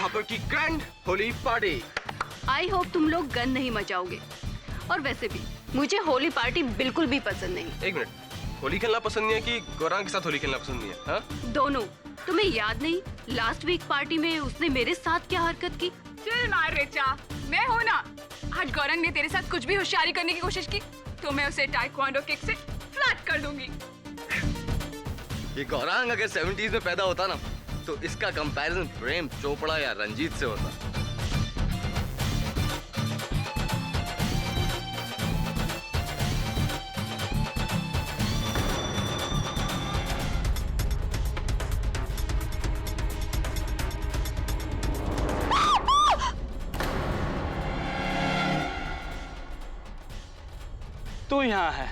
महापुर की grand Holi party. I hope तुम लोग गन नहीं मचाओगे। और वैसे भी मुझे होली पार्टी बिल्कुल भी पसंद नहीं। एक मिनट, होली खेलना पसंद नहीं है कि गौरांग के साथ होली खेलना पसंद नहीं है? हाँ, दोनों। तुम्हें याद नहीं लास्ट वीक पार्टी में उसने मेरे साथ क्या हरकत की? चल मार रेचा, मैं हूँ ना। आज गौरंग ने तेरे साथ कुछ भी होशियारी करने की कोशिश की तो मैं उसे टाइक्वांडो किक से फ्लैट कर दूंगी। ये गौरांग अगर 70s में पैदा होता ना तो इसका कंपैरिजन प्रेम चोपड़ा या रंजीत से होता। तू यहाँ है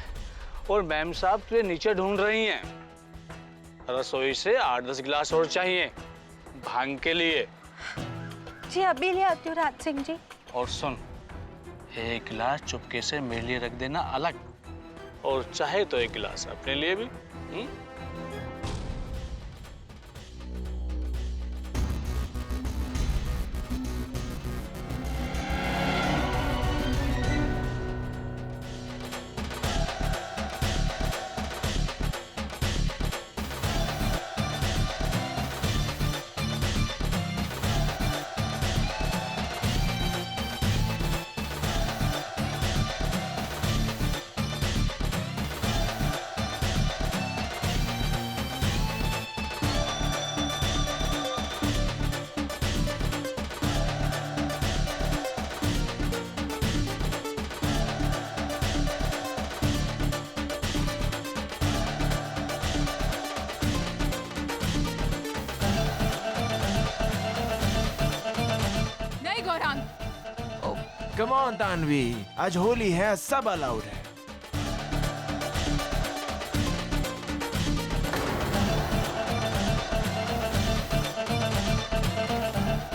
और मैम साहब तुझे नीचे ढूंढ रही हैं। रसोई से 8-10 गिलास और चाहिए भांग के लिए। जी अभी ले आती हूँ राज सिंह जी। और सुन, एक गिलास चुपके से मेरे लिए रख देना अलग, और चाहे तो एक गिलास अपने लिए भी। नहीं गौरांग, कम ऑन तानवी, आज होली है, सब अलाउड है।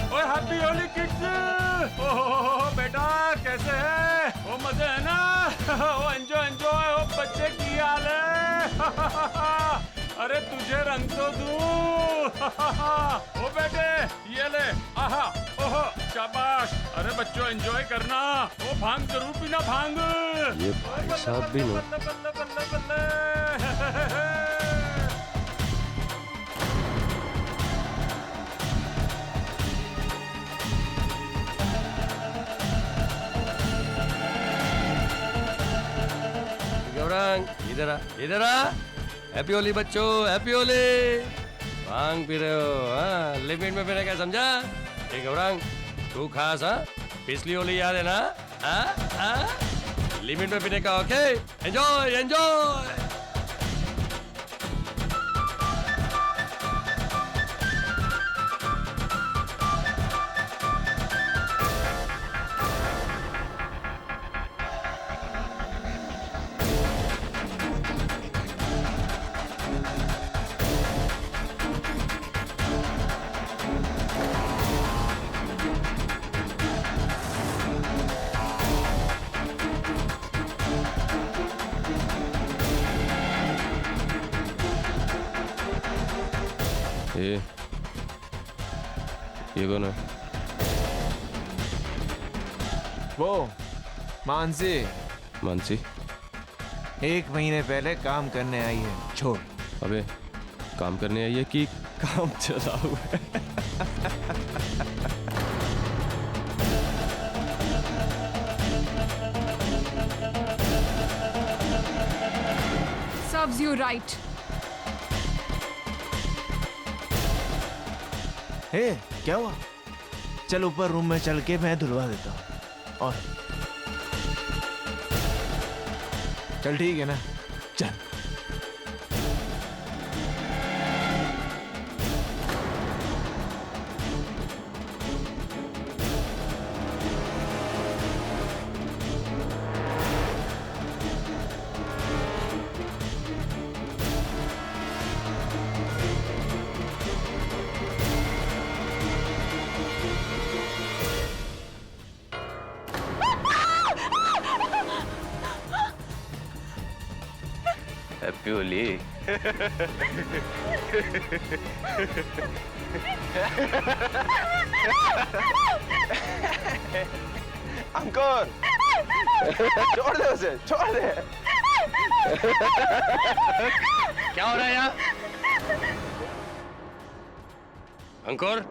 ओए हैप्पी होली किड्स। ओह बेटा कैसे है? ओ मजे है ना? ओ एंजॉय एंजॉय। ओ बच्चे की हाल है? अरे तुझे रंग तो दूं। ओ बेटे ये ले, आहा ओहो शाबाश। अरे बच्चों एंजॉय करना। ओ भांग जरूर पीना, भांग। ये भाई साहब भी बल्ले बल्ले बल्ले बल्ले। गौरांग इधर आ, इधर आ। हैप्पी होली बच्चों, हैप्पी होली। भांग पी रहे हो? हाँ, लिमिट में पीने का, समझा? ये गौरांग तू खास, हाँ? पिछली होली याद है ना? हाँ हाँ, लिमिट में पीने का। Okay, enjoy enjoy. ये कौन है? वो मानसी मानसी? 1 महीने पहले काम करने आई है। छोड़। अबे काम करने आई है कि काम चला हुआ है? Serves you right. हे क्या हुआ? चल ऊपर रूम में चल के मैं धुलवा देता हूँ। और चल ठीक है ना, चल। हैप्पी होली। अंकुर छोड़ दे उसे, छोड़ दे। क्या हो रहा है यहाँ? अंकुर,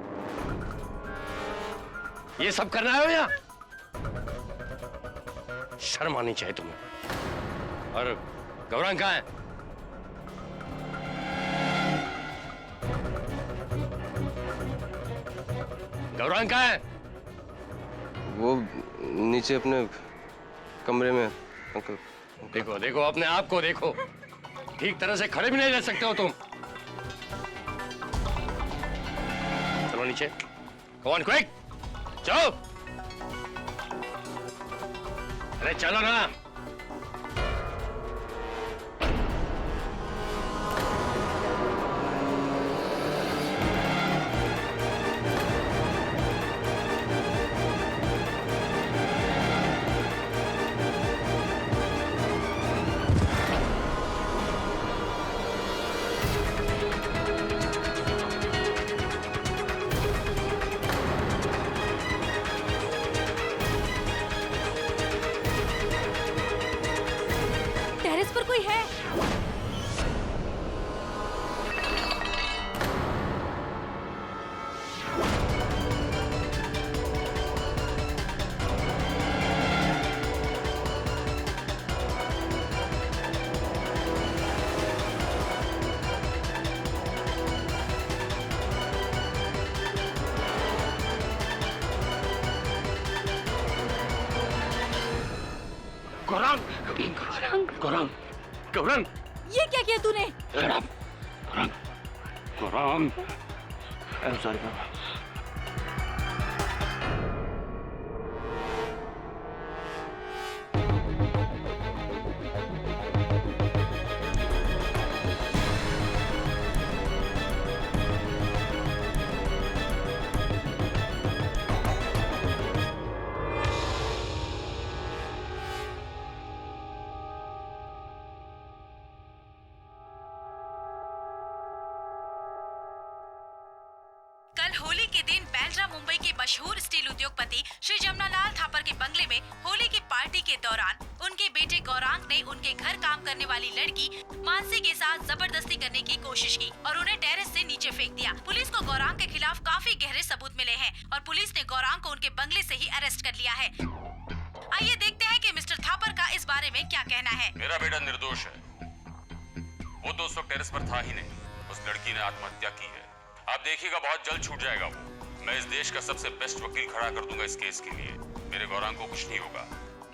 ये सब करना है यहाँ? शर्म आनी चाहिए तुम्हें। और गौरांग कहाँ है? गौरांग कहाँ है? वो नीचे अपने कमरे में अंकल। देखो देखो, अपने आप को देखो, ठीक तरह से खड़े भी नहीं रह सकते हो तुम। चलो नीचे, Come on, quick! चलो। अरे चलो ना। टेरेस पर कोई है? गौरांग, गौरांग, गौरांग, ये क्या किया तूने? गौरांग, गौरांग, सॉरी बाबा। कल होली के दिन बांद्रा मुंबई के मशहूर स्टील उद्योगपति श्री जमनालाल थापर के बंगले में होली की पार्टी के दौरान उनके बेटे गौरांग ने उनके घर काम करने वाली लड़की मानसी के साथ जबरदस्ती करने की कोशिश की और उन्हें टेरेस से नीचे फेंक दिया। पुलिस को गौरांग के खिलाफ काफी गहरे सबूत मिले हैं और पुलिस ने गौरांग को उनके बंगले से ही अरेस्ट कर लिया है। आइए देखते हैं कि मिस्टर थापर का इस बारे में क्या कहना है। मेरा बेटा निर्दोष है। वो तो उस वक्त टेरेस पर था ही नहीं। उस लड़की ने आत्महत्या की है। आप देखिएगा बहुत जल्द छूट जाएगा वो। मैं इस देश का सबसे बेस्ट वकील खड़ा कर दूंगा इस केस के लिए। मेरे गौरांग को कुछ नहीं होगा।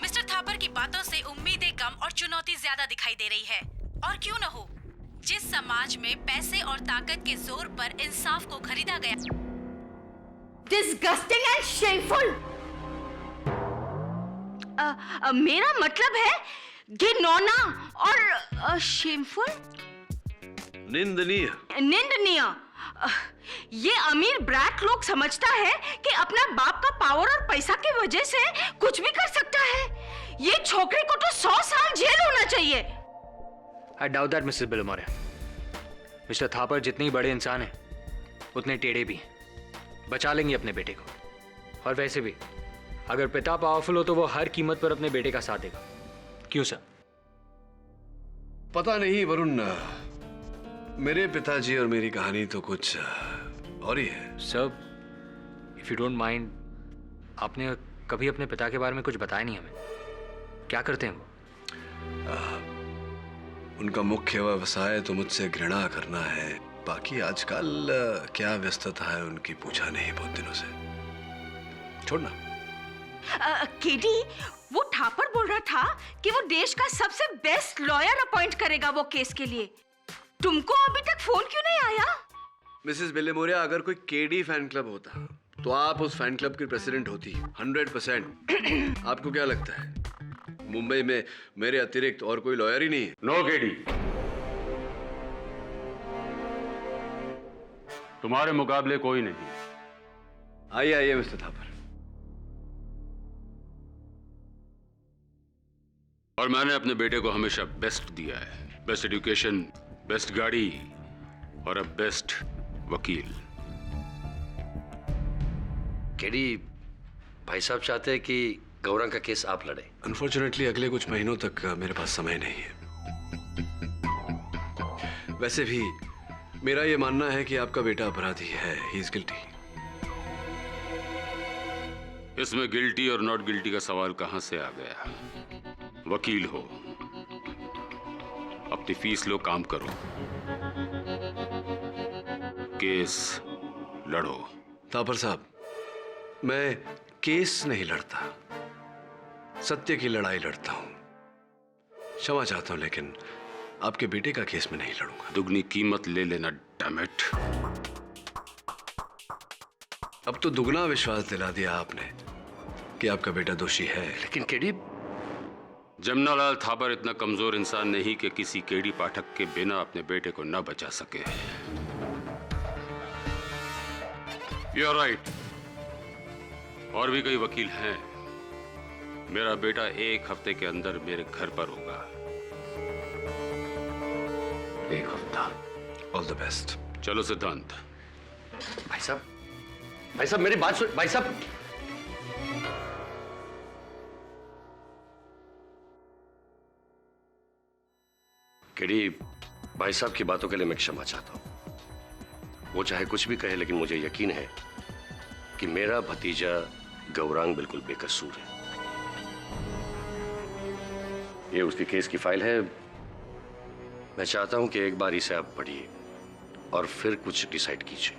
मिस्टर थापर की बातों से उम्मीदें कम और चुनौती ज्यादा दिखाई दे रही है। और क्यों न हो, जिस समाज में पैसे और ताकत के जोर पर इंसाफ को खरीदा गया। Disgusting and shameful! मेरा मतलब है घिनौना और शेमफुल, निंदनीय। निंदनीय। ये अमीर ब्रैट लोग समझता है कि अपना बाप का पावर और पैसा की वजह से कुछ भी कर सकता है। ये छोकरे को तो 100 साल जेल होना चाहिए। I doubt that, Mrs Bilimore. Mister Thapar जितने ही बड़े इंसान हैं, उतने टेढ़े भी हैं। बचा लेंगे अपने बेटे को। और वैसे भी अगर पिता पावरफुल हो तो वो हर कीमत पर अपने बेटे का साथ देगा। क्यों सर? पता नहीं वरुण, मेरे पिताजी और मेरी कहानी तो कुछ और ही है। Sir, if you don't mind, आपने कभी अपने पिता के बारे में कुछ बताया नहीं हमें। क्या करते हैं वो? उनका मुख्य व्यवसाय तो मुझसे घृणा करना है। बाकी आजकल क्या व्यस्तता है उनकी पूछा नहीं बहुत दिनों से। छोड़ना। केडी, वो थापर बोल रहा था कि वो देश का सबसे बेस्ट लॉयर अपॉइंट करेगा वो केस के लिए। तुमको अभी तक फोन क्यों नहीं आया? मिसेस बिलोमोरे, अगर कोई केडी फैन क्लब होता तो आप उस फैन क्लब की प्रेसिडेंट होती 100%। आपको क्या लगता है मुंबई में मेरे अतिरिक्त और कोई लॉयर ही नहीं है? नो केडी, तुम्हारे मुकाबले कोई नहीं। आइए आइए मिस्टर थापर। और मैंने अपने बेटे को हमेशा बेस्ट दिया है। बेस्ट एजुकेशन, बेस्ट गाड़ी और अब बेस्ट वकील। केडी, भाई साहब चाहते हैं कि गौरंग का केस आप लड़े। अनफॉर्चुनेटली अगले कुछ महीनों तक मेरे पास समय नहीं है। वैसे भी मेरा ये मानना है कि आपका बेटा अपराधी है, ही इज गिल्टी। इसमें गिल्टी और नॉट गिल्टी का सवाल कहां से आ गया? वकील हो, अपनी फीस लो, काम करो, केस लड़ो। थापर साहब, मैं केस नहीं लड़ता, सत्य की लड़ाई लड़ता हूं। क्षमा चाहता हूं, लेकिन आपके बेटे का केस में नहीं लड़ूंगा। दुगनी कीमत ले लेना, डैमेट। अब तो दुगना विश्वास दिला दिया आपने कि आपका बेटा दोषी है। लेकिन केडी, जमनालाल थापर इतना कमजोर इंसान नहीं कि किसी केडी पाठक के बिना अपने बेटे को न बचा सके। यू आर राइट, और भी कई वकील हैं। मेरा बेटा 1 हफ्ते के अंदर मेरे घर पर होगा। 1 हफ्ता। All the best. चलो सिद्धांत। भाई साहब मेरी बात सुन। भाई साहब, केडी, भाई साहब की बातों के लिए मैं क्षमा चाहता हूं। वो चाहे कुछ भी कहे, लेकिन मुझे यकीन है कि मेरा भतीजा गौरांग बिल्कुल बेकसूर है। ये उसकी केस की फाइल है। मैं चाहता हूं कि एक बार इसे आप पढ़िए और फिर कुछ डिसाइड कीजिए।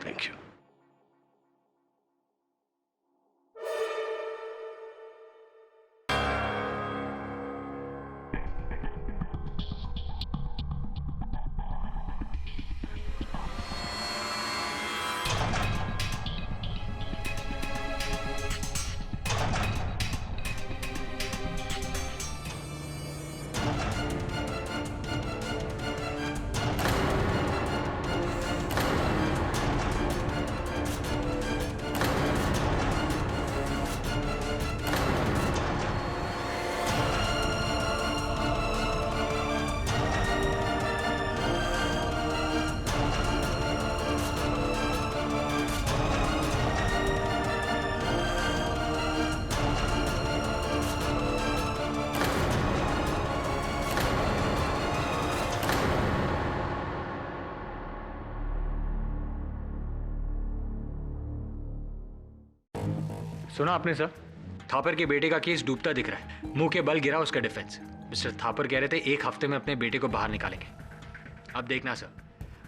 Thank you. सुना आपने सर? थापर के बेटे का केस डूबता दिख रहा है। मुंह के बल गिरा उसका डिफेंस। मिस्टर थापर कह रहे थे 1 हफ्ते में अपने बेटे को बाहर निकालेंगे। अब देखना सर,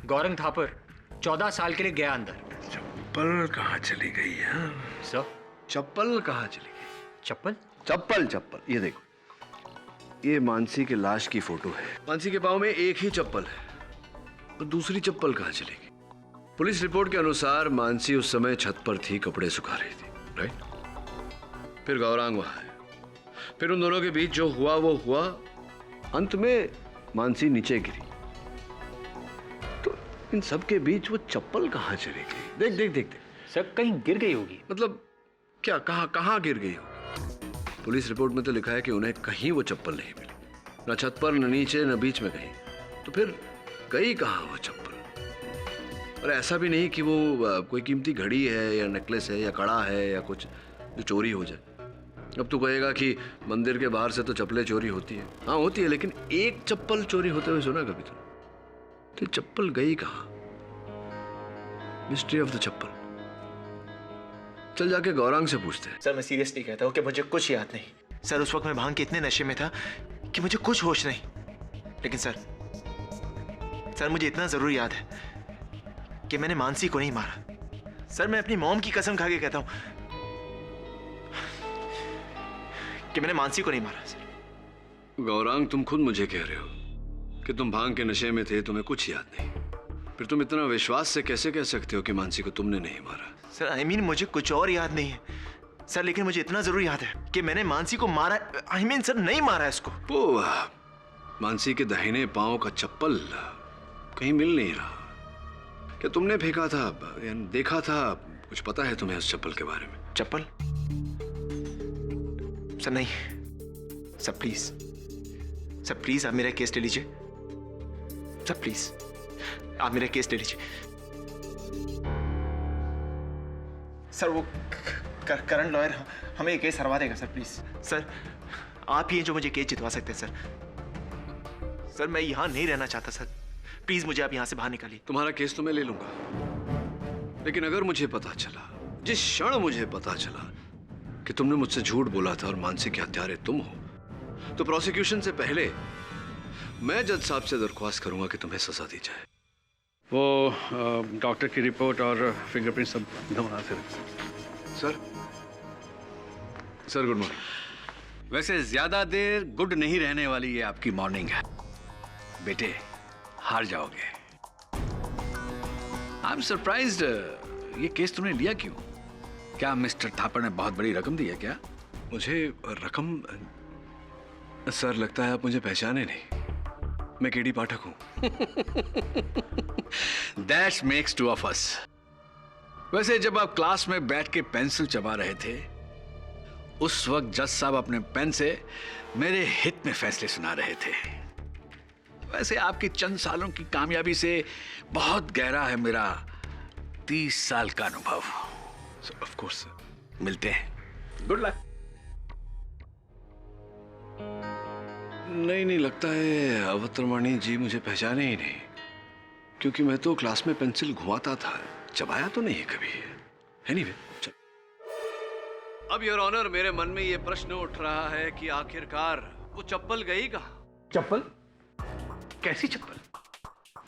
गौरंग थापर 14 साल के लिए गया अंदर। चप्पल कहाँ चली गई है सर? चप्पल कहाँ चली गई? चप्पल? चप्पल। ये देखो, ये मानसी के लाश की फोटो है। मानसी के पाँव में एक ही चप्पल है, और दूसरी चप्पल कहाँ चली गई? पुलिस रिपोर्ट के अनुसार मानसी उस समय छत पर थी, कपड़े सुखा रही थी, राइट? फिर गौरांग वहां है, फिर उन दोनों के बीच जो हुआ वो हुआ, अंत में मानसी नीचे गिरी। तो इन सब के बीच वो चप्पल कहाँ चली गई? देख सर, कहीं गिर गई होगी। मतलब क्या, कहाँ गिर गई होगी? पुलिस रिपोर्ट में तो लिखा है कि उन्हें कहीं वो चप्पल नहीं मिली, न छत पर, न नीचे, न बीच में कहीं। तो फिर गई कहाँ वो चप्पल? और ऐसा भी नहीं कि वो कोई कीमती घड़ी है या नेकलेस है या कड़ा है या कुछ जो चोरी हो जाए। अब तू कहेगा कि मंदिर के बाहर से तो चप्पलें चोरी होती है। हाँ होती है, लेकिन एक चप्पल चोरी होते हुए सुना कभी तो चप्पल गई कहाँ? मिस्ट्री ऑफ द चप्पल। चल जाके गौरांग से पूछते हैं। सर मैं सीरियसली कहता हूँ कि मुझे कुछ याद नहीं। सर उस वक्त मैं भांग के इतने नशे में था कि मुझे कुछ होश नहीं। लेकिन सर मुझे इतना जरूर याद है कि मैंने मानसी को नहीं मारा। सर मैं अपनी मॉम की कसम खा के कहता हूँ कि मैंने मानसी को नहीं मारा। सर गौरांग, तुम खुद मुझे कह रहे हो कि तुम भांग के नशे में थे, तुम्हें कुछ याद नहीं। फिर तुम इतना विश्वास से कैसे कह सकते हो कि मानसी को तुमने नहीं मारा? सर आई मीन मुझे कुछ और याद नहीं है सर, लेकिन मुझे इतना जरूर याद है कि मैंने मानसी को मारा। आई मीन सर नहीं मारा इसको। वो मानसी के दाहिने पांव का चप्पल कहीं मिल नहीं रहा। क्या तुमने फेंका था या देखा था? कुछ पता है तुम्हें उस चप्पल के बारे में? चप्पल? सर नहीं सर प्लीज आप मेरा केस ले लीजिए। सर प्लीज आप मेरा केस ले लीजिए। सर वो करंट लॉयर हमें ये केस हरवा देगा सर, प्लीज सर। आप ही हैं जो मुझे केस जितवा सकते हैं सर। सर मैं यहाँ नहीं रहना चाहता सर, प्लीज मुझे आप यहाँ से बाहर निकालिए। तुम्हारा केस तो मैं ले लूंगा, लेकिन अगर मुझे पता चला, जिस क्षण मुझे पता चला कि तुमने मुझसे झूठ बोला था और मानसी के हत्यारे तुम हो, तो प्रोसिक्यूशन से पहले मैं जज साहब से दरख्वास्त करूंगा कि तुम्हें सजा दी जाए। वो डॉक्टर की रिपोर्ट और फिंगरप्रिंट सब नमूना से। Sir good morning. वैसे ज्यादा देर गुड नहीं रहने वाली ये आपकी मॉर्निंग है बेटे, हार जाओगे। आई एम सरप्राइज्ड, ये केस तुमने लिया क्यों? क्या मिस्टर थापर ने बहुत बड़ी रकम दी है क्या? मुझे रकम? सर लगता है आप मुझे पहचाने नहीं, मैं केडी पाठक हूं। That makes two of us. वैसे जब आप क्लास में बैठ के पेंसिल चबा रहे थे, उस वक्त जज साहब अपने पेन से मेरे हित में फैसले सुना रहे थे। वैसे आपकी चंद सालों की कामयाबी से बहुत गहरा है मेरा 30 साल का अनुभव। ऑफ कोर्स मिलते हैं। Good luck. नहीं लगता है अवतरवाणी जी मुझे पहचाने ही नहीं, क्योंकि मैं तो क्लास में पेंसिल घुमाता था, चबाया तो नहीं है कभी। एनीवे, अब योर ऑनर मेरे मन में ये प्रश्न उठ रहा है कि आखिरकार वो चप्पल गई कहाँ? चप्पल? कैसी चप्पल?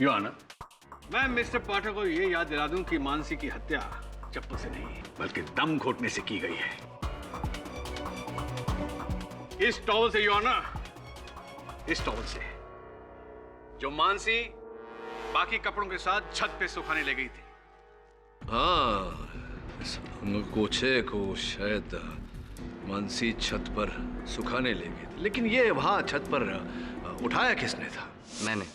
योर ऑनर, मैं मिस्टर पाठक को ये याद दिला दूं कि मानसी की हत्या चप्पल से नहीं बल्कि दम घोटने से की गई है। इस टॉवल से, योर ऑनर, इस टॉवल से जो मानसी बाकी कपड़ों के साथ छत पे सुखाने ले गई थी। हाँ, अंगोछे को शायद मानसी छत पर सुखाने ले गई थी, लेकिन ये वहां छत पर उठाया किसने था? मैंने।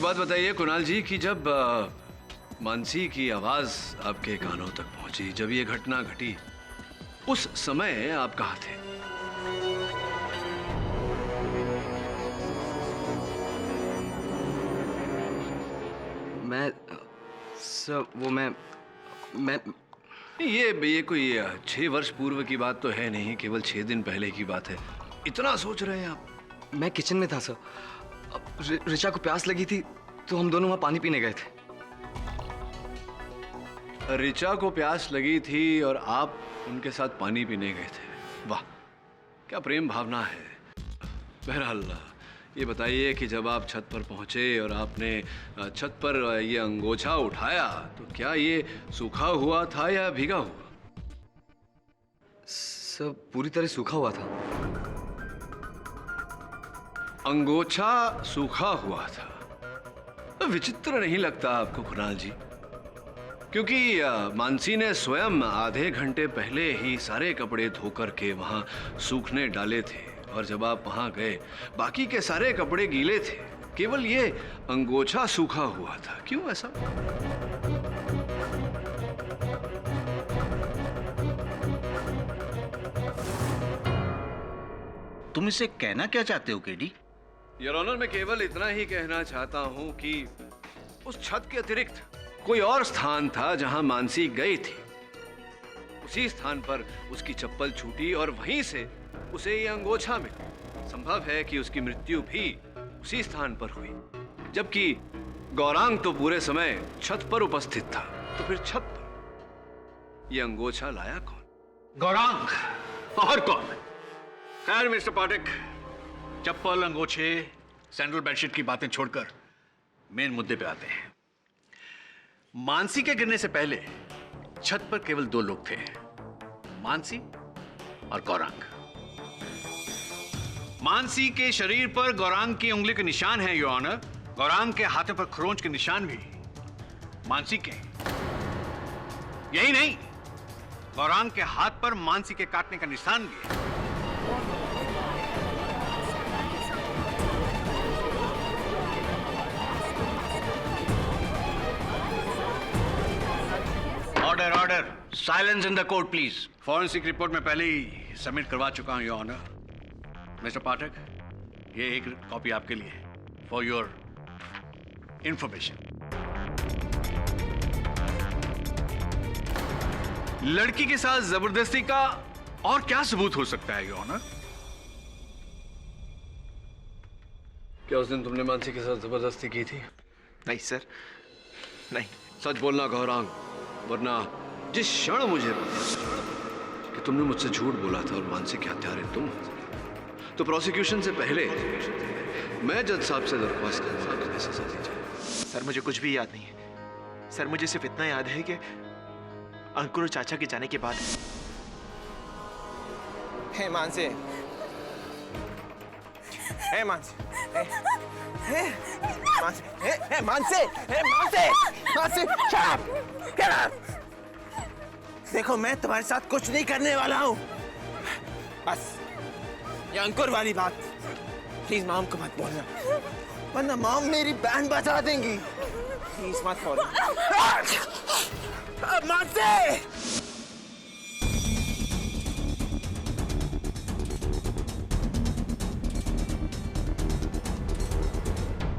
बात बताइए कुणाल जी कि जब मानसी की आवाज आपके कानों तक पहुंची, जब ये घटना घटी, उस समय आप कहाँ थे? मैं सर वो मैं ये कोई 6 वर्ष पूर्व की बात तो है नहीं, केवल 6 दिन पहले की बात है। इतना सोच रहे हैं आप? मैं किचन में था सर। ऋचा को प्यास लगी थी तो हम दोनों वहां पानी पीने गए थे। ऋचा को प्यास लगी थी और आप उनके साथ पानी पीने गए थे। वाह, क्या प्रेम भावना है। बहरहाल ये बताइए कि जब आप छत पर पहुंचे और आपने छत पर ये अंगोछा उठाया, तो क्या ये सूखा हुआ था या भीगा हुआ? सब पूरी तरह सूखा हुआ था। अंगोछा सूखा हुआ था? तो विचित्र नहीं लगता आपको कुणाल जी? क्योंकि मानसी ने स्वयं आधे घंटे पहले ही सारे कपड़े धोकर के वहां सूखने डाले थे, और जब आप वहां गए बाकी के सारे कपड़े गीले थे, केवल ये अंगोछा सूखा हुआ था। क्यों ऐसा? तुम इसे कहना क्या चाहते हो केडी? योर ऑनर, मैं केवल इतना ही कहना चाहता हूं कि उस छत के अतिरिक्त कोई और स्थान था जहां मानसी गई थी। उसी स्थान पर उसकी चप्पल छूटी और वहीं से उसे ये अंगोछा मिला। संभव है कि उसकी मृत्यु भी उसी स्थान पर हुई, जबकि गौरांग तो पूरे समय छत पर उपस्थित था। तो फिर छत पर ये अंगोछा लाया कौन? गौरांग और कौन? खैर मिस्टर पाठक, चप्पल, अंगोछे, सैंडल, बेडशीट की बातें छोड़कर मेन मुद्दे पे आते हैं। मानसी के गिरने से पहले छत पर केवल 2 लोग थे, मानसी और गौरांग। मानसी के शरीर पर गौरांग की उंगली के निशान हैं, योर ऑनर। गौरांग के हाथों पर खरोंच के निशान भी मानसी के। यही नहीं, गौरांग के हाथ पर मानसी के काटने का निशान भी है। Order, order, silence in the court please. Forensic report में पहले ही सबमिट करवा चुका हूं, योर ऑनर। मिस्टर पाठक, ये एक कॉपी आपके लिए। For your information. लड़की के साथ जबरदस्ती का और क्या सबूत हो सकता है, योर ऑनर? क्या उस दिन तुमने मानसी के साथ जबरदस्ती की थी? नहीं सर, नहीं। सच बोलना गौरांग, वरना जिस क्षण मुझे पता कि तुमने मुझसे झूठ बोला था और मानसी के हत्यारे तुम, तो प्रोसिक्यूशन से पहले मैं जज साहब से दरख्वास्त करूंगा कि सजा दी जाए। सर मुझे कुछ भी याद नहीं है। सर मुझे सिर्फ इतना याद है कि अंकुर और चाचा के जाने के बाद हे मानसी, हे मानसी, हे मानसी, हे मानसी, हे मानसी, मानसी, शट अप! देखो मैं तुम्हारे साथ कुछ नहीं करने वाला हूँ। बस ये अंकुर वाली बात प्लीज मॉम को मत बोलना, वरना मॉम मेरी बैंड बजा देंगी। प्लीज मत बोलना। मानसी!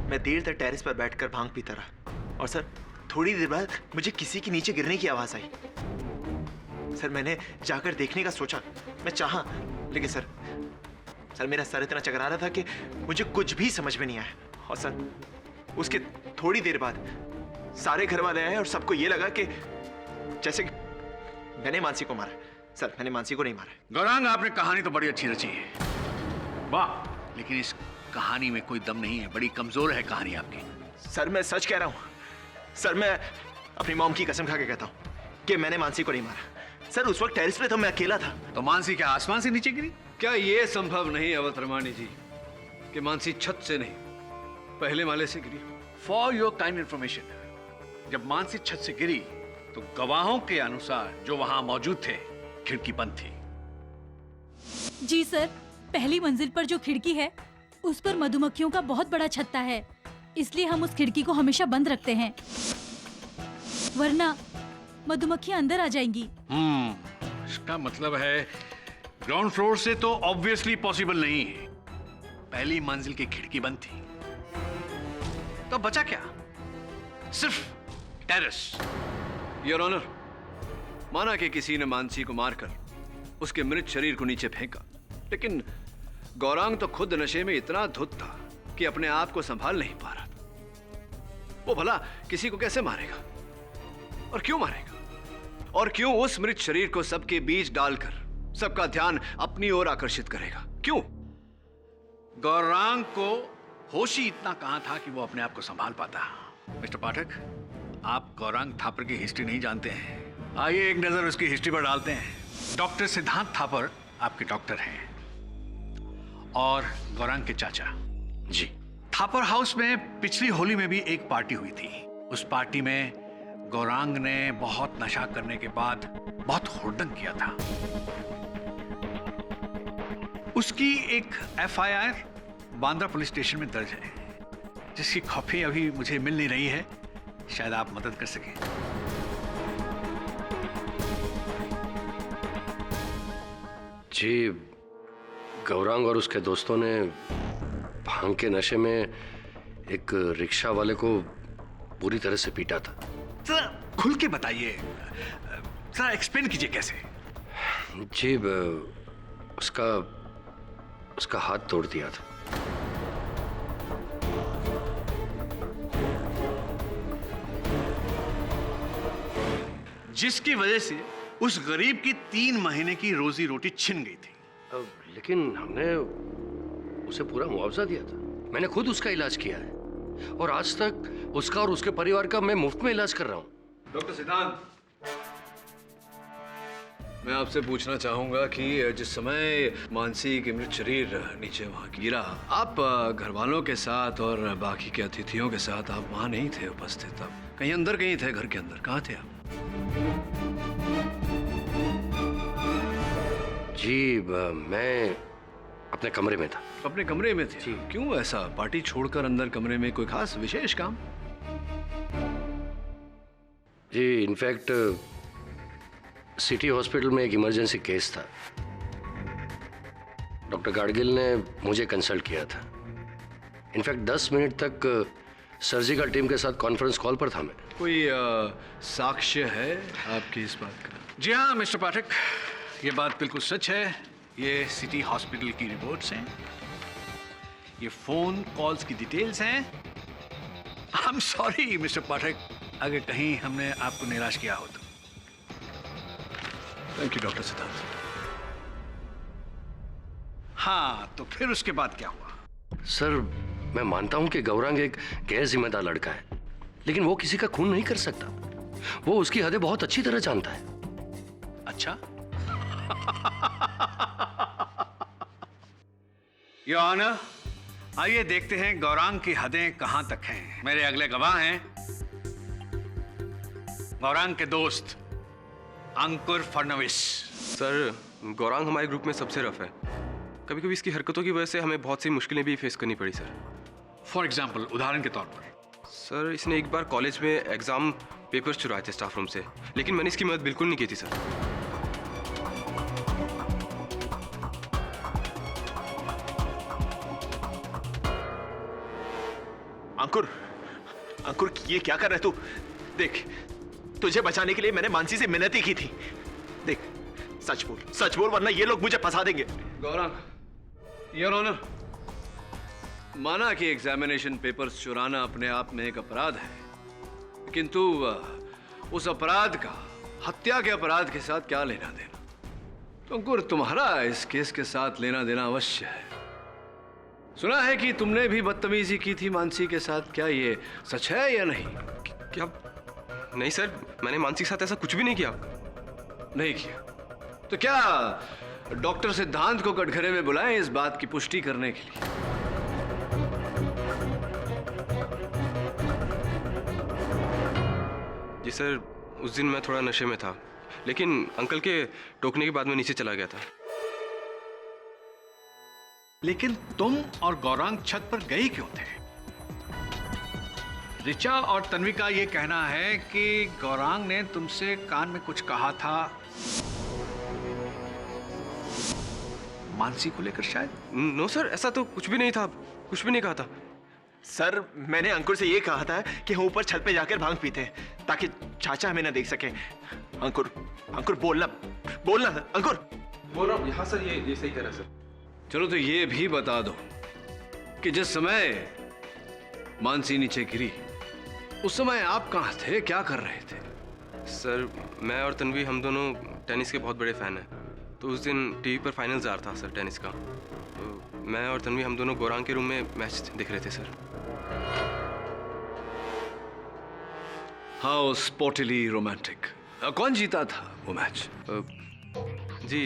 मैं देर तक टेरेस पर बैठकर भांग पीता रहा और सर थोड़ी देर बाद मुझे किसी के नीचे गिरने की आवाज आई। सर मैंने जाकर देखने का सोचा, मैं चाहा, लेकिन सर मेरा सर इतना चकरा रहा था कि मुझे कुछ भी समझ में नहीं आया। और सर उसके थोड़ी देर बाद सारे घर वाले आए और सबको ये लगा कि जैसे कि मैंने मानसी को मारा। सर मैंने मानसी को नहीं मारा। गौरांग, आपने कहानी तो बड़ी अच्छी रची है, वाह, लेकिन इस कहानी में कोई दम नहीं है, बड़ी कमजोर है कहानी आपकी। सर मैं सच कह रहा हूँ। सर मैं अपनी मॉम की कसम खा के कहता हूँ कि मैंने मानसी को नहीं मारा। सर उस वक्त टेरेस पे तो मैं अकेला था। तो मानसी क्या आसमान से नीचे गिरी? क्या ये संभव नहीं अवतरमानी जी कि मानसी छत से नहीं पहले माले से गिरी? फॉर योर काइंड इंफॉर्मेशन, जब मानसी छत से गिरी तो गवाहों के अनुसार जो वहां मौजूद थे, खिड़की बंद थी। जी सर, पहली मंजिल पर जो खिड़की है उस पर मधुमक्खियों का बहुत बड़ा छत्ता है, इसलिए हम उस खिड़की को हमेशा बंद रखते हैं, वरना मधुमक्खियां अंदर आ जाएंगी। इसका मतलब है ग्राउंड फ्लोर से तो ऑब्वियसली पॉसिबल नहीं है। पहली मंजिल की खिड़की बंद थी, तो बचा क्या? सिर्फ टेरेस। योर ऑनर, माना कि किसी ने मानसी को मारकर उसके मृत शरीर को नीचे फेंका, लेकिन गौरांग तो खुद नशे में इतना धुत था कि अपने आप को संभाल नहीं पा रहा था। वो भला किसी को कैसे मारेगा और क्यों मारेगा? और क्यों उस मृत शरीर को सबके बीच डालकर सबका ध्यान अपनी ओर आकर्षित करेगा? क्यों? गौरांग को होश ही इतना कहां था कि वो अपने आप को संभाल पाता। मिस्टर पाठक, आप गौरांग थापर की हिस्ट्री नहीं जानते हैं। आइए एक नजर उसकी हिस्ट्री पर डालते हैं। डॉक्टर सिद्धांत थापर आपके डॉक्टर हैं और गौरांग के चाचा। जी। थापर हाउस में पिछली होली में भी एक पार्टी हुई थी। उस पार्टी में गौरांग ने बहुत नशा करने के बाद बहुत हुड़दंग किया था। उसकी एक एफआईआर बांद्रा पुलिस स्टेशन में दर्ज है, जिसकी कॉपी अभी मुझे मिल नहीं रही है, शायद आप मदद कर सकें। जी, गौरांग और उसके दोस्तों ने भांग के नशे में एक रिक्शा वाले को पूरी तरह से पीटा था। जरा खुल के बताइए, जरा एक्सप्लेन कीजिए कैसे। जी, उसका हाथ तोड़ दिया था। जिसकी वजह से उस गरीब की 3 महीने की रोजी रोटी छिन गई थी। लेकिन हमने उसे पूरा मुआवजा दिया था। मैंने खुद उसका इलाज किया है और आज तक उसका और उसके परिवार का मैं मुफ्त में इलाज कर रहा हूँ। डॉक्टर सिद्धांत, मैं आपसे पूछना चाहूंगा कि जिस समय मानसी के मृत शरीर नीचे वहां गिरा, आप घर वालों के साथ और बाकी के अतिथियों के साथ आप वहां नहीं थे उपस्थित? आप कहीं अंदर कहीं थे, घर के अंदर कहाँ थे आप? जी, मैं अपने कमरे में था। अपने कमरे में थे? जी। क्यों ऐसा? पार्टी छोड़कर अंदर कमरे में कोई खास विशेष काम? जी, इनफैक्ट सिटी हॉस्पिटल में एक इमरजेंसी केस था। डॉक्टर गाडगिल ने मुझे कंसल्ट किया था इनफैक्ट 10 मिनट तक सर्जिकल टीम के साथ कॉन्फ्रेंस कॉल पर था मैं। कोई साक्ष्य है आपकी इस बात का? जी हाँ मिस्टर पाठक, ये बात बिल्कुल सच है। ये सिटी हॉस्पिटल की रिपोर्ट्स हैं, ये फोन कॉल्स की डिटेल्स हैं। आई एम सॉरी मिस्टर पाठक अगर कहीं हमने आपको निराश किया हो तो। Thank you doctor Siddharth. हाँ तो फिर उसके बाद क्या हुआ? सर मैं मानता हूं कि गौरांग एक गैर जिम्मेदार लड़का है, लेकिन वो किसी का खून नहीं कर सकता। वो उसकी हदें बहुत अच्छी तरह जानता है। अच्छा योर ऑनर, आइए देखते हैं गौरांग की हदें कहां तक हैं। मेरे अगले गवाह हैं गौरांग के दोस्त अंकुर फडणवीस। सर गौरांग हमारे ग्रुप में सबसे रफ है। कभी कभी इसकी हरकतों की वजह से हमें बहुत सी मुश्किलें भी फेस करनी पड़ी सर। फॉर एग्जाम्पल, उदाहरण के तौर पर? सर इसने एक बार कॉलेज में एग्जाम पेपर्स चुराए थे स्टाफ रूम से, लेकिन मैंने इसकी मदद बिल्कुल नहीं की थी सर। अंकुर, अंकुर ये क्या कर रहा है तू? देख, तुझे बचाने के लिए मैंने मानसी से मिन्नत ही की थी। देख, सच बोल वरना ये लोग मुझे फंसा देंगे। गौरांग, योर ऑनर, माना कि एग्जामिनेशन पेपर्स चुराना अपने आप में एक अपराध है, किंतु उस अपराध का हत्या के अपराध के साथ क्या लेना देना? तो अंकुर, तुम्हारा इस केस के साथ लेना देना अवश्य है। सुना है कि तुमने भी बदतमीजी की थी मानसी के साथ, क्या ये सच है या नहीं? क्या? नहीं सर, मैंने मानसी के साथ ऐसा कुछ भी नहीं किया। नहीं किया तो क्या डॉक्टर सिद्धांत को कटघरे में बुलाएं इस बात की पुष्टि करने के लिए? जी सर, उस दिन मैं थोड़ा नशे में था, लेकिन अंकल के टोकने के बाद मैं नीचे चला गया था। लेकिन तुम और गौरांग छत पर गए क्यों थे? ऋचा और तन्वी का यह कहना है कि गौरांग ने तुमसे कान में कुछ कहा था, मानसी को लेकर शायद। नो सर, ऐसा तो कुछ भी नहीं था, कुछ भी नहीं कहा था। सर मैंने अंकुर से ये कहा था कि हम ऊपर छत पे जाकर भांग पीते हैं ताकि चाचा हमें ना देख सके। अंकुर, अंकुर बोलना अंकुर। बोल रहा हूँ। हाँ सर, ये सही कह रहा है सर। चलो तो ये भी बता दो कि जिस समय मानसी नीचे गिरी उस समय आप कहाँ थे, क्या कर रहे थे? सर मैं और तन्वी हम दोनों टेनिस के बहुत बड़े फैन हैं, तो उस दिन टीवी पर फाइनल्स आ रहा था सर टेनिस का। तो मैं और तन्वी हम दोनों गौरांग के रूम में मैच देख रहे थे सर। How स्पोर्टिली romantic. कौन जीता था वो मैच? जी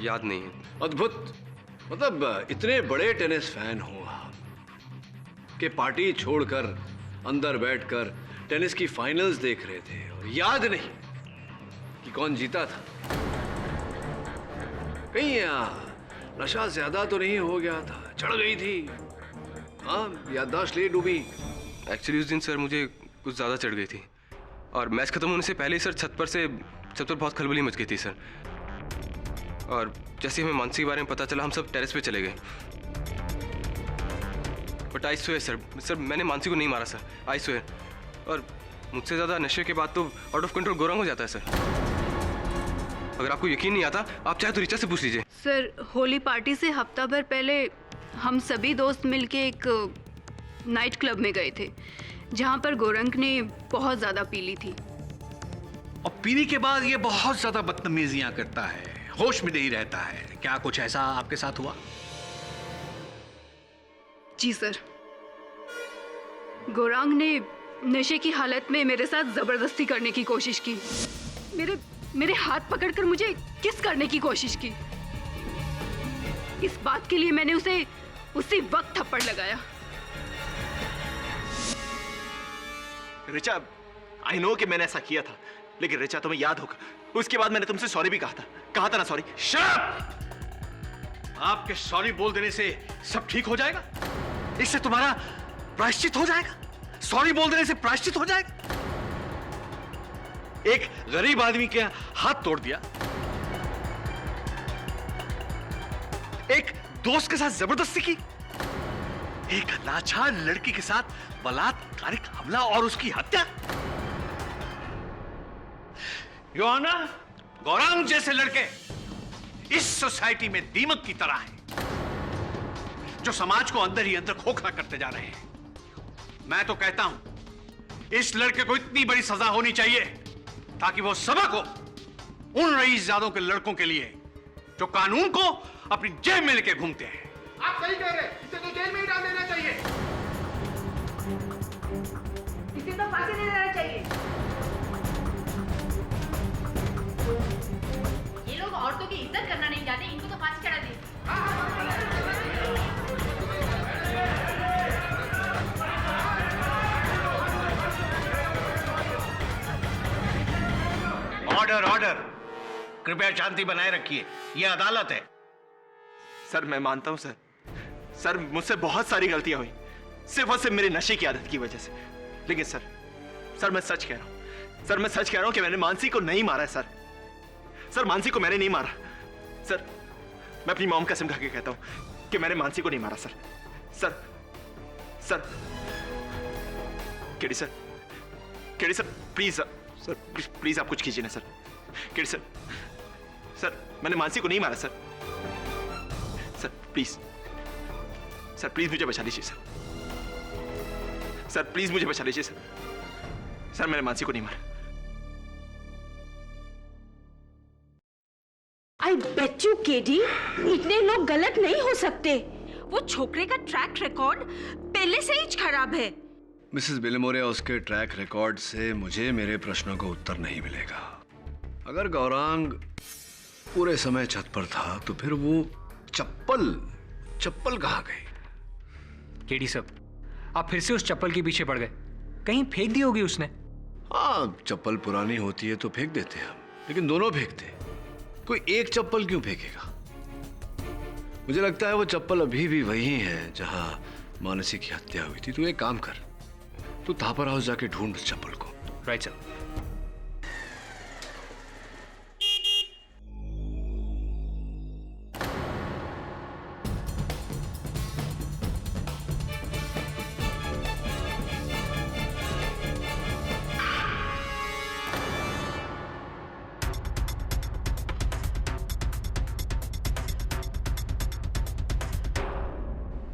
याद नहीं है। अद्भुत। मतलब इतने बड़े टेनिस फैन हो आप कि पार्टी छोड़कर अंदर बैठकर टेनिस की फाइनल्स देख रहे थे और याद नहीं कि कौन जीता था? कहीं नशा ज्यादा तो नहीं हो गया था, चढ़ गई थी? हाँ, याददाश्त ले डूबी। एक्चुअली उस दिन सर मुझे कुछ ज़्यादा चढ़ गई थी और मैच खत्म होने से पहले ही सर छत पर बहुत खलबली मच गई थी सर। और जैसे हमें मानसी के बारे में पता चला हम सब टेरेस पे चले गए। बट आई स्वेयर सर मैंने मानसी को नहीं मारा सर, आई स्वेयर। और मुझसे ज़्यादा नशे के बाद तो आउट ऑफ कंट्रोल गौरांग हो जाता है सर। अगर आपको यकीन नहीं आता आप चाहे तो ऋचा से पूछ लीजिए। सर होली पार्टी से हफ्ता भर पहले हम सभी दोस्त मिलके एक नाइट क्लब में गए थे जहाँ पर गौरांग ने बहुत ज़्यादा पी ली थी। और पीने के बाद ये बहुत ज्यादा बदतमीजियां करता है, होश में नहीं रहता है। क्या कुछ ऐसा आपके साथ हुआ? जी सर, गौरांग ने नशे की हालत में मेरे साथ जबरदस्ती करने की कोशिश की। मेरे हाथ पकड़कर मुझे किस करने की कोशिश की। इस बात के लिए मैंने उसे उसी वक्त थप्पड़ लगाया। ऋचा, आई नो कि मैंने ऐसा किया था, लेकिन ऋचा तुम्हें याद होगा उसके बाद मैंने तुमसे सॉरी भी कहा था ना? सॉरी। शट! आपके सॉरी बोल देने से सब ठीक हो जाएगा? इससे तुम्हारा प्रायश्चित हो जाएगा? सॉरी बोल देने से प्रायश्चित हो जाएगा? एक गरीब आदमी के हाथ तोड़ दिया, एक दोस्त के साथ जबरदस्ती की, एक लाचार लड़की के साथ बलात्कारिक हमला और उसकी हत्या। योर ऑनर, गौरांग जैसे लड़के इस सोसाइटी में दीमक की तरह हैं, जो समाज को अंदर ही अंदर खोखला करते जा रहे हैं। मैं तो कहता हूं इस लड़के को इतनी बड़ी सजा होनी चाहिए ताकि वो सबक हो उन रईसजादों के लड़कों के लिए जो कानून को अपनी जेब में लेके घूमते हैं। आप सही कह रहे हैं, इसे तो जेल में ही डाल देना चाहिए। इसे तो फांसी दे देना चाहिए। ये लोग औरतों की इज्जत करना नहीं जानते, इनको तो फांसी चढ़ा दी। ऑर्डर ऑर्डर, कृपया शांति बनाए रखिए, यह अदालत है। सर मैं मानता हूं सर मुझसे बहुत सारी गलतियां हुई, सिर्फ और सिर्फ मेरे नशे की आदत की वजह से। लेकिन सर मैं सच कह रहा हूं, सर मैं सच कह रहा हूं कि मैंने मानसी को नहीं मारा है सर मानसी को मैंने नहीं मारा सर। मैं अपनी मॉम कसम खा के कहता हूं कि मैंने मानसी को नहीं मारा sir. KD sir please sir please आप कुछ कीजिए ना सर। केडी सर मैंने मानसी को नहीं मारा सर प्लीज मुझे बचा लीजिए सर प्लीज मुझे बचा लीजिए सर मैंने मानसी को नहीं मारा। आई बेट यू केडी, इतने लोग गलत नहीं हो सकते। वो छोकरे का ट्रैक रिकॉर्ड पहले से ही खराब है। मिसेस बिलेमोरिया, उसके ट्रैक रिकॉर्ड से मुझे मेरे प्रश्नों का उत्तर नहीं मिलेगा। अगर गौरांग पूरे समय छत पर था तो फिर वो चप्पल कहाँ गई? केडी साहब, आप फिर से उस चप्पल के पीछे पड़ गए। कहीं फेंक दी होगी उसने। हाँ, चप्पल पुरानी होती है तो फेंक देते हम, लेकिन दोनों फेंकते। कोई एक चप्पल क्यों फेंकेगा? मुझे लगता है वो चप्पल अभी भी वही है जहां मानसी की हत्या हुई थी। तू एक काम कर, तू थापर हाउस जाके ढूंढ उस चप्पल को। Right sir.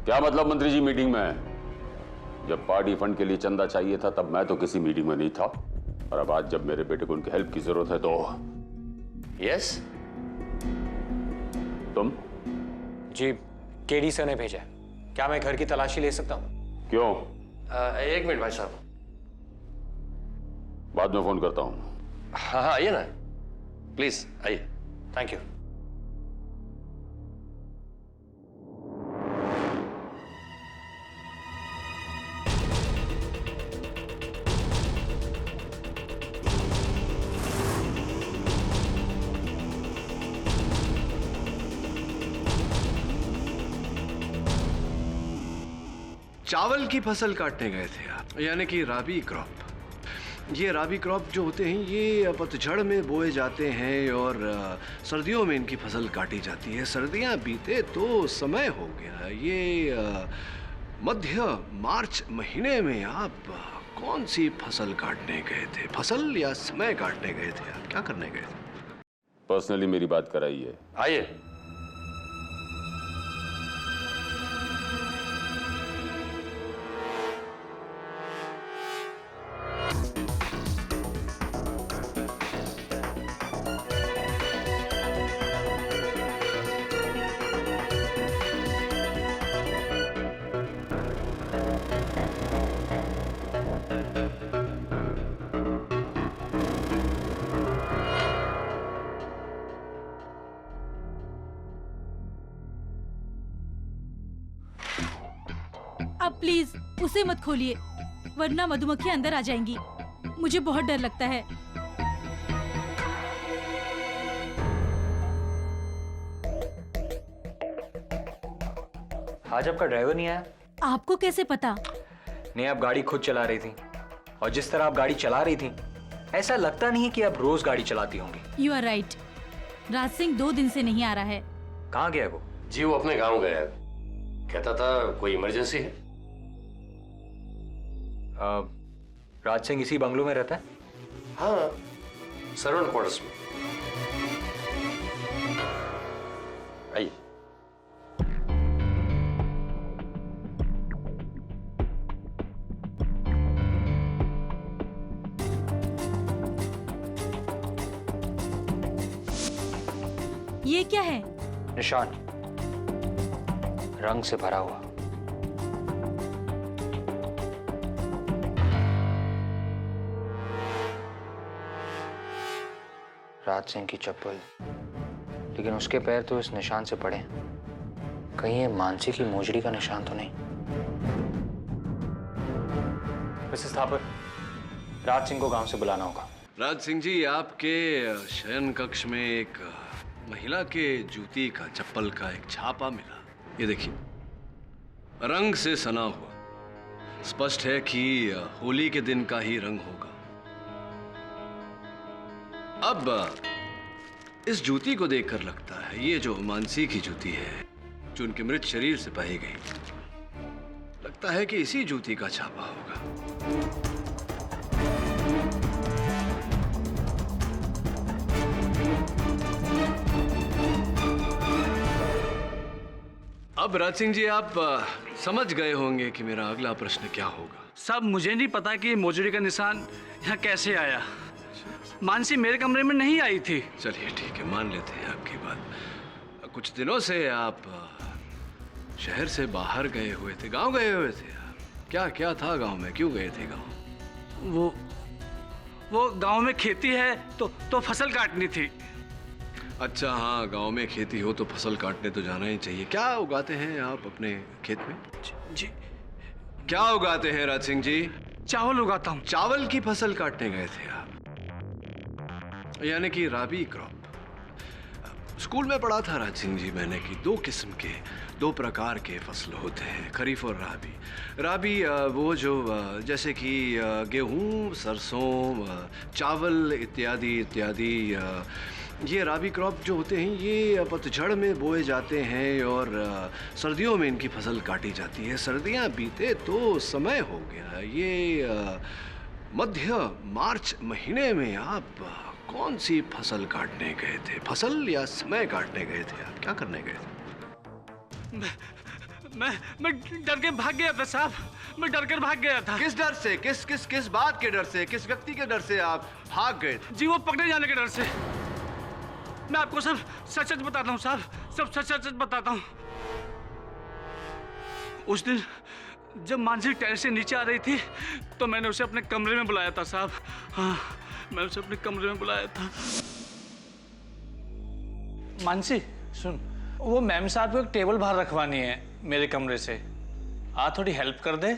क्या मतलब मंत्री जी? मीटिंग में जब पार्टी फंड के लिए चंदा चाहिए था तब मैं तो किसी मीटिंग में नहीं था, और अब आज जब मेरे बेटे को उनकी हेल्प की जरूरत है तो यस तुम? जी, केडी सर ने भेजा है। क्या मैं घर की तलाशी ले सकता हूँ? क्यों? एक मिनट भाई साहब, बाद में फोन करता हूँ। हाँ आइए ना, प्लीज आइए। Thank you. चावल की फसल काटने गए थे आप, यानी कि राबी क्रॉप। ये राबी क्रॉप जो होते हैं ये पतझड़ में बोए जाते हैं और सर्दियों में इनकी फसल काटी जाती है। सर्दियां बीते तो समय हो गया। ये मध्य मार्च महीने में आप कौन सी फसल काटने गए थे? फसल या समय काटने गए थे? आप क्या करने गए थे? पर्सनली मेरी बात कराइए। आइए। अब प्लीज उसे मत खोलिए, वरना मधुमक्खी अंदर आ जाएंगी। मुझे बहुत डर लगता है। आज आपका ड्राइवर नहीं आया? आपको कैसे पता? नहीं, आप गाड़ी खुद चला रही थी, और जिस तरह आप गाड़ी चला रही थी ऐसा लगता नहीं है कि आप रोज गाड़ी चलाती होंगी। You are right. Raj Singh 2 दिन से नहीं आ रहा है। कहाँ गया वो? जी वो अपने गांव गया है, कहता था कोई इमरजेंसी है। राज सिंह इसी बंगलो में रहता है? हाँ, सर्वेंट क्वार्टर्स में। आइए। ये क्या है? निशान, रंग से भरा हुआ। राज सिंह की चप्पल, लेकिन उसके पैर तो इस निशान से पड़े हैं। कहीं ये मानसी की मोजड़ी का निशान तो नहीं? मिसेस थापर, राज सिंह को गांव से बुलाना होगा। राज सिंह जी, आपके शयन कक्ष में एक महिला के जूती का, चप्पल का एक छापा मिला। ये देखिए, रंग से सना हुआ। स्पष्ट है कि होली के दिन का ही रंग होगा। अब इस जूती को देखकर लगता है ये जो मानसी की जूती है, जो उनके मृत शरीर से पाई गई, लगता है कि इसी जूती का छापा होगा। अब राज सिंह जी, आप समझ गए होंगे कि मेरा अगला प्रश्न क्या होगा। साहब, मुझे नहीं पता कि मोजड़ी का निशान यहाँ कैसे आया। मानसी मेरे कमरे में नहीं आई थी। चलिए ठीक है, मान लेते हैं आपकी बात। कुछ दिनों से आप शहर से बाहर गए हुए थे, गांव गए हुए थे। क्या क्या था गांव में, क्यों गए थे गांव? वो गांव में खेती है तो फसल काटनी थी। अच्छा, हाँ, गांव में खेती हो तो फसल काटने तो जाना ही चाहिए। क्या उगाते हैं आप अपने खेत में? जी, क्या उगाते हैं राज सिंह जी? चावल उगाता हूँ। चावल की फसल काटने गए थे आप, यानी कि राबी क्रॉप। स्कूल में पढ़ा था राज सिंह जी मैंने कि दो प्रकार के फसल होते हैं, खरीफ और राबी। राबी वो जो जैसे कि गेहूं, सरसों, चावल इत्यादि इत्यादि। ये राबी क्रॉप जो होते हैं ये पतझड़ में बोए जाते हैं और सर्दियों में इनकी फसल काटी जाती है। सर्दियां बीते तो समय हो गया। ये मध्य मार्च महीने में आप कौन सी फसल काटने गए थे? फसल या समय काटने गए थे? आप क्या करने गए थे? मैं डर के भाग गया था साहब। मैं डर कर भाग गया था। किस डर से? किस बात के डर से? किस व्यक्ति के डर से आप भाग गए थे? जी, वो पकड़े जाने के डर से। मैं आपको सब सच सच बताता हूँ साहब, सब सच सच बताता हूँ। उस दिन जब मानसी टेरेस से नीचे आ रही थी तो मैंने उसे अपने कमरे में बुलाया था साहब। हाँ, मैं उसे अपने कमरे में बुलाया था। मानसी सुन, वो मैम साहब को एक टेबल बाहर रखवानी है मेरे कमरे से। आ, थोड़ी हेल्प कर दे।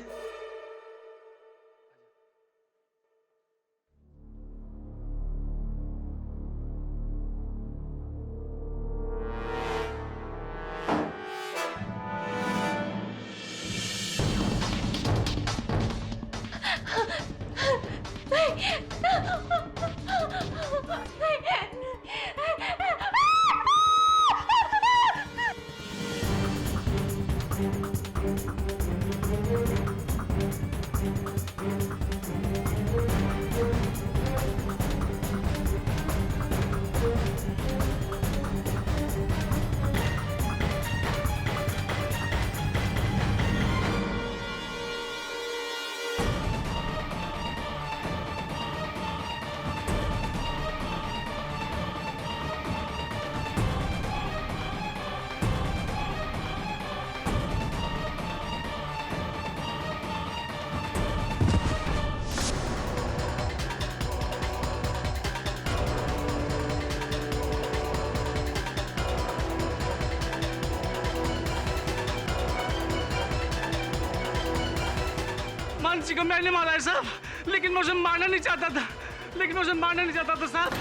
मानसी को मैंने मारा है साहब, लेकिन मैं उसे मारना नहीं चाहता था साहब।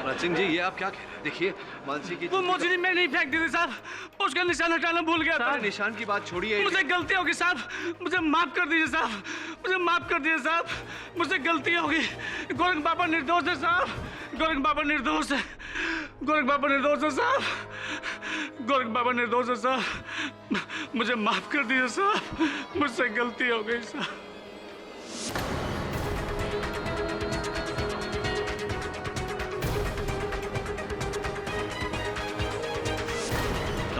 राज सिंह जी, ये आप क्या कह रहे हैं? देखिए, मानसी की वो मोजड़ी मैं नहीं फेंक दी थी साहब, उसका निशान हटाना भूल गया था। निशान की बात छोड़िए। मुझे गलती होगी साहब, मुझे माफ कर दीजिए साहब, मुझे माफ कर दीजिए साहब, मुझसे गलती होगी। गोरख बाबा निर्दोष है साहब, गोरख बाबा निर्दोष है, गोरख बाबा निर्दोष है साहब, गोरख बाबा निर्दोष है साहब, मुझे माफ कर दीजिए साहब, मुझसे गलती हो गई साहब।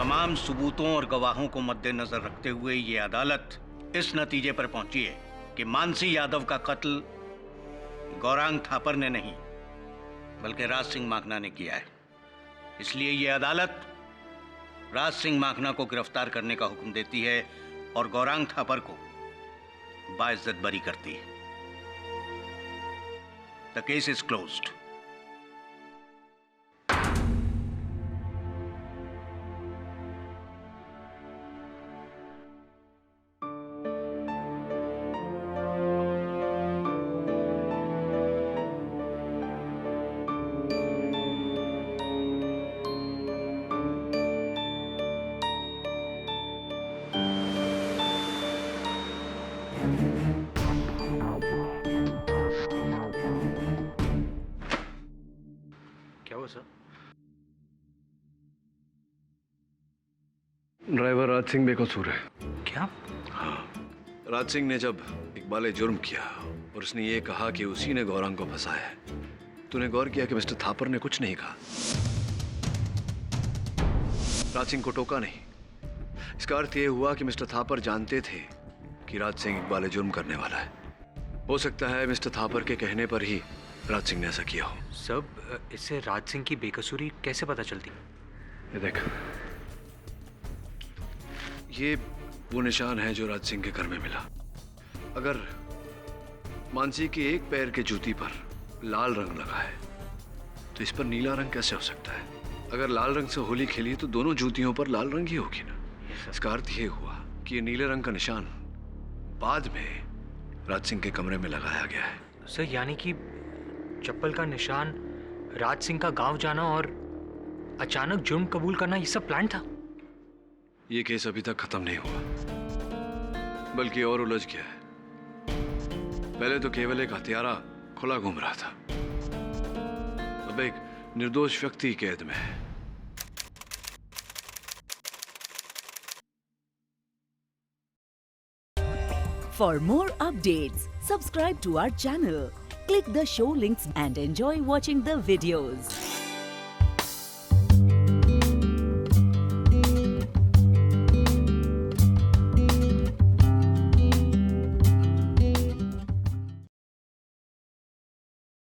तमाम सबूतों और गवाहों को मद्देनजर रखते हुए ये अदालत इस नतीजे पर पहुंची है कि मानसी यादव का कत्ल गौरांग थापर ने नहीं बल्कि राज सिंह माखना ने किया है। इसलिए ये अदालत राज सिंह माखना को गिरफ्तार करने का हुक्म देती है और गौरांग थापर को बाइज्जत बरी करती है। The case is closed. क्या हुआ सर? ड्राइवर राज सिंह बेकसूर है। क्या? हाँ, राज सिंह ने जब इकबाल जुर्म किया और उसने ये कहा कि उसी ने गौरांग को फंसाया है, तूने गौर किया कि मिस्टर थापर ने कुछ नहीं कहा, राज सिंह को टोका नहीं। इसका अर्थ ये हुआ कि मिस्टर थापर जानते थे कि राज सिंह इकबाल जुर्म करने वाला है। हो सकता है मिस्टर थापर के कहने पर ही राज सिंह ने ऐसा किया हो। सब इससे राज सिंह की बेकसूरी कैसे पता चलती? ये देख, ये वो निशान है जो राज सिंह के घर में मिला। अगर मानसी के एक पैर के जूती पर लाल रंग लगा है तो इस पर नीला रंग कैसे हो सकता है? अगर लाल रंग से होली खेली तो दोनों जूतियों पर लाल रंग ही होगी ना। इसका अर्थ ये हुआ कि ये नीले रंग का निशान बाद में राज सिंह के कमरे में लगाया गया है। सर, यानी कि चप्पल का निशान, राज सिंह का गांव जाना और अचानक जुर्म कबूल करना, ये सब प्लान था? ये केस अभी तक खत्म नहीं हुआ, बल्कि और उलझ गया है। पहले तो केवल एक हत्यारा खुला घूम रहा था, अब एक निर्दोष व्यक्ति कैद में है। For more updates, subscribe to our channel, click the show links and enjoy watching the videos.